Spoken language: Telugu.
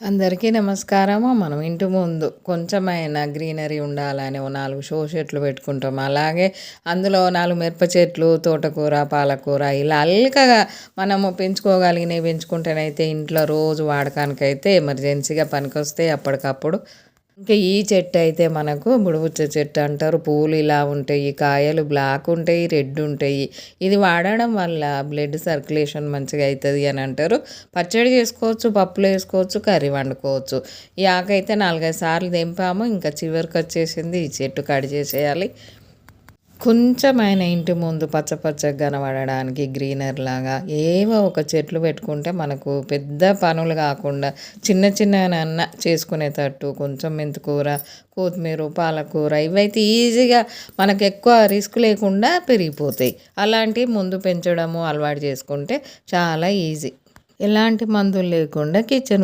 అందరికీ నమస్కారము. మనం ఇంటి ముందు కొంచెమైనా గ్రీనరీ ఉండాలని ఓ 4 షో చెట్లు పెట్టుకుంటాం. అలాగే అందులో 4 మిరప చెట్లు, తోటకూర, పాలకూర ఇలా అల్కగా మనము పెంచుకోగలిగినవి పెంచుకుంటేనైతే ఇంట్లో రోజు వాడకానికైతే ఎమర్జెన్సీగా పనికొస్తాయి అప్పటికప్పుడు. ఇంకా ఈ చెట్టు అయితే మనకు బుడబుచ్చ చెట్టు అంటారు. పువ్వులు ఇలా ఉంటాయి, కాయలు బ్లాక్ ఉంటాయి, రెడ్ ఉంటాయి. ఇది వాడడం వల్ల బ్లడ్ సర్క్యులేషన్ మంచిగా అవుతుంది అని అంటారు. పచ్చడి చేసుకోవచ్చు, పప్పులు వేసుకోవచ్చు, కర్రీ వండుకోవచ్చు. ఈ ఆకైతే 4-5 సార్లు తెంపాము. ఇంకా చివరికి వచ్చేసింది. ఈ చెట్టు కట్ చేసేయాలి. కొంచెమైన ఇంటి ముందు పచ్చగా కనబడడానికి గ్రీనర్ లాగా ఏవో ఒక చెట్లు పెట్టుకుంటే మనకు పెద్ద పనులు కాకుండా చిన్నగా చేసుకునేటట్టు కొంచెం మెంతికూర, కొత్తిమీర, పాలకూర ఇవైతే ఈజీగా మనకు ఎక్కువ రిస్క్ లేకుండా పెరిగిపోతాయి. అలాంటివి ముందు పెంచడము అలవాటు చేసుకుంటే చాలా ఈజీ. ఎలాంటి మందులు లేకుండా కిచెన్